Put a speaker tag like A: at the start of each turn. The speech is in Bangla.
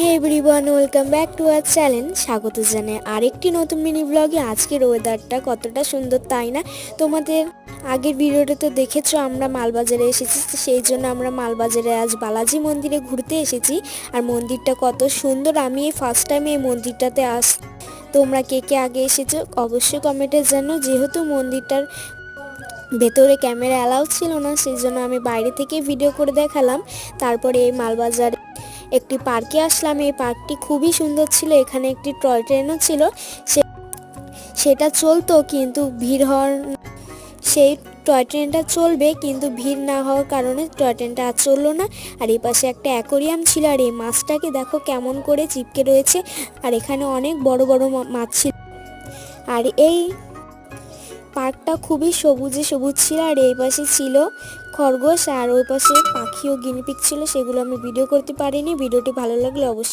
A: Hey everyone, welcome back to our channel. স্বাগত জানাই আরেকটি নতুন মিনি ব্লগে। আজকের ওয়েদারটা কতটা সুন্দর তাই না? তোমাদের আগের ভিডিওটা তো দেখেছো, আমরা মালবাজারে এসেছি, সেই জন্য আমরা মালবাজারে আজ বালাজি মন্দিরে ঘুরতে এসেছি। আর মন্দিরটা কত সুন্দর, আমি এই ফার্স্ট টাইম এই মন্দিরটাতে তোমরা কে কে আগে এসেছো অবশ্যই কমেন্টে জানো। যেহেতু মন্দিরটার ভেতরে ক্যামেরা অ্যালাউ ছিল না, সেই জন্য আমি বাইরে থেকে ভিডিও করে দেখালাম। তারপরে এই মালবাজার একটি পার্কে আসলাম। এই পার্কটি খুবই সুন্দর ছিল, এখানে একটি টয় ট্রেনও ছিল, সেটা চলতো কিন্তু ভিড় হওয়ার, সেই টয় ট্রেনটা চলবে কিন্তু ভিড় না হওয়ার কারণে টয় ট্রেনটা আর চললো না। আর এই পাশে একটা অ্যাকোরিয়াম ছিল, আর এই মাছটাকে দেখো কেমন করে চিপকে রয়েছে। আর এখানে অনেক বড় বড় মাছ ছিল। আর এই পার্কটা খুবই সবুজে সবুজ ছিল। আর এই পাশে ছিল খরগোশ, আর ওই পাশে পাখি ও গিনিপিগ ছিল, সেগুলো আমি ভিডিও করতে পারিনি। ভিডিওটি ভালো লাগলে অবশ্যই